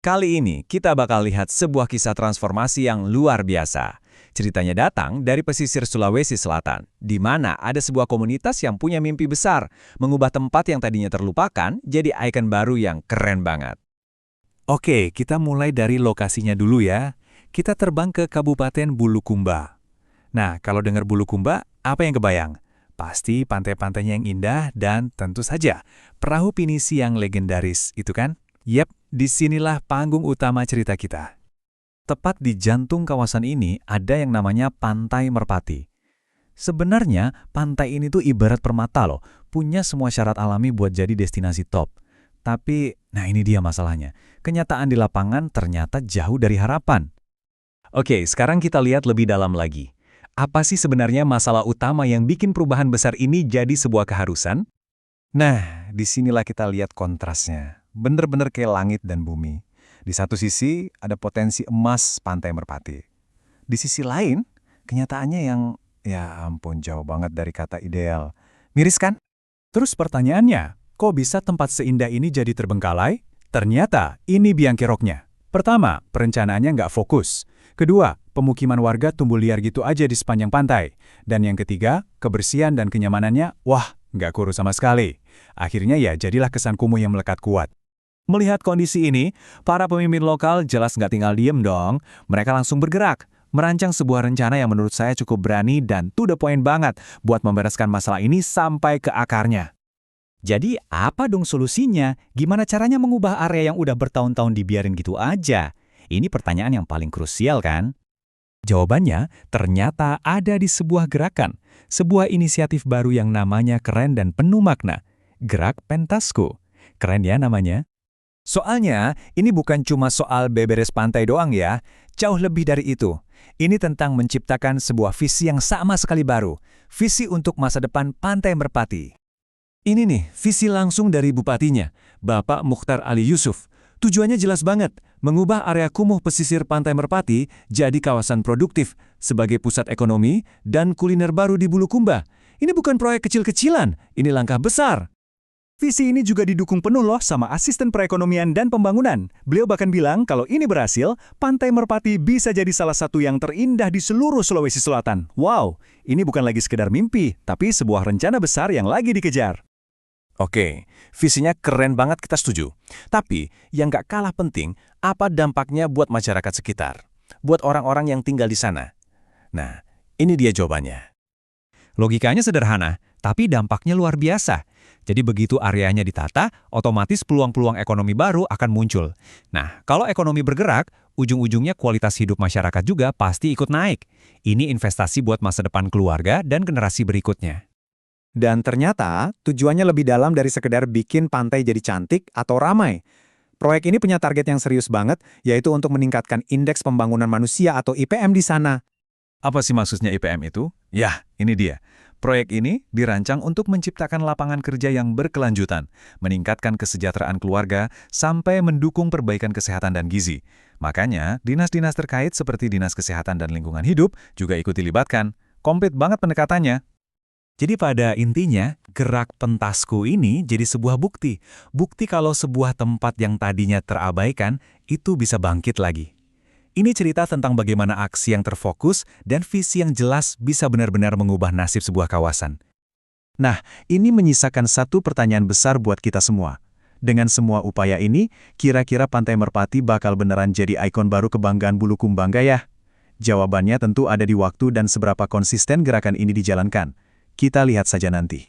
Kali ini kita bakal lihat sebuah kisah transformasi yang luar biasa. Ceritanya datang dari pesisir Sulawesi Selatan, di mana ada sebuah komunitas yang punya mimpi besar, mengubah tempat yang tadinya terlupakan jadi ikon baru yang keren banget. Oke, kita mulai dari lokasinya dulu ya. Kita terbang ke Kabupaten Bulukumba. Nah, kalau dengar Bulukumba, apa yang kebayang? Pasti pantai-pantainya yang indah dan tentu saja perahu pinisi yang legendaris, itu kan? Yap, disinilah panggung utama cerita kita. Tepat di jantung kawasan ini ada yang namanya Pantai Merpati. Sebenarnya, pantai ini tuh ibarat permata loh, punya semua syarat alami buat jadi destinasi top. Tapi, nah ini dia masalahnya. Kenyataan di lapangan ternyata jauh dari harapan. Oke, sekarang kita lihat lebih dalam lagi. Apa sih sebenarnya masalah utama yang bikin perubahan besar ini jadi sebuah keharusan? Nah, disinilah kita lihat kontrasnya. Bener-bener kayak langit dan bumi. Di satu sisi, ada potensi emas Pantai Merpati. Di sisi lain, kenyataannya yang, ya ampun, jauh banget dari kata ideal. Miris kan? Terus pertanyaannya, kok bisa tempat seindah ini jadi terbengkalai? Ternyata, ini biang keroknya. Pertama, perencanaannya nggak fokus. Kedua, pemukiman warga tumbuh liar gitu aja di sepanjang pantai. Dan yang ketiga, kebersihan dan kenyamanannya, wah, nggak kurus sama sekali. Akhirnya ya jadilah kesan kumuh yang melekat kuat. Melihat kondisi ini, para pemimpin lokal jelas nggak tinggal diem dong. Mereka langsung bergerak, merancang sebuah rencana yang menurut saya cukup berani dan to the point banget buat membereskan masalah ini sampai ke akarnya. Jadi apa dong solusinya? Gimana caranya mengubah area yang udah bertahun-tahun dibiarin gitu aja? Ini pertanyaan yang paling krusial kan? Jawabannya ternyata ada di sebuah gerakan, sebuah inisiatif baru yang namanya keren dan penuh makna, Gerak Pentasco. Keren ya namanya? Soalnya, ini bukan cuma soal beberes pantai doang ya, jauh lebih dari itu. Ini tentang menciptakan sebuah visi yang sama sekali baru, visi untuk masa depan Pantai Merpati. Ini nih, visi langsung dari bupatinya, Bapak Mukhtar Ali Yusuf. Tujuannya jelas banget, mengubah area kumuh pesisir Pantai Merpati jadi kawasan produktif sebagai pusat ekonomi dan kuliner baru di Bulukumba. Ini bukan proyek kecil-kecilan, ini langkah besar. Visi ini juga didukung penuh loh sama asisten perekonomian dan pembangunan. Beliau bahkan bilang kalau ini berhasil, Pantai Merpati bisa jadi salah satu yang terindah di seluruh Sulawesi Selatan. Wow, ini bukan lagi sekedar mimpi, tapi sebuah rencana besar yang lagi dikejar. Oke, visinya keren banget, kita setuju. Tapi, yang gak kalah penting, apa dampaknya buat masyarakat sekitar? Buat orang-orang yang tinggal di sana? Nah, ini dia jawabannya. Logikanya sederhana, tapi dampaknya luar biasa. Jadi begitu areanya ditata, otomatis peluang-peluang ekonomi baru akan muncul. Nah, kalau ekonomi bergerak, ujung-ujungnya kualitas hidup masyarakat juga pasti ikut naik. Ini investasi buat masa depan keluarga dan generasi berikutnya. Dan ternyata, tujuannya lebih dalam dari sekedar bikin pantai jadi cantik atau ramai. Proyek ini punya target yang serius banget, yaitu untuk meningkatkan indeks pembangunan manusia atau IPM di sana. Apa sih maksudnya IPM itu? Yah, ini dia. Proyek ini dirancang untuk menciptakan lapangan kerja yang berkelanjutan, meningkatkan kesejahteraan keluarga, sampai mendukung perbaikan kesehatan dan gizi. Makanya, dinas-dinas terkait seperti Dinas Kesehatan dan Lingkungan Hidup juga ikut dilibatkan. Komplit banget pendekatannya. Jadi pada intinya, Gerak Pentasco ini jadi sebuah bukti. Bukti kalau sebuah tempat yang tadinya terabaikan, itu bisa bangkit lagi. Ini cerita tentang bagaimana aksi yang terfokus dan visi yang jelas bisa benar-benar mengubah nasib sebuah kawasan. Nah, ini menyisakan satu pertanyaan besar buat kita semua. Dengan semua upaya ini, kira-kira Pantai Merpati bakal beneran jadi ikon baru kebanggaan Bulukumba nggak ya? Jawabannya tentu ada di waktu dan seberapa konsisten gerakan ini dijalankan. Kita lihat saja nanti.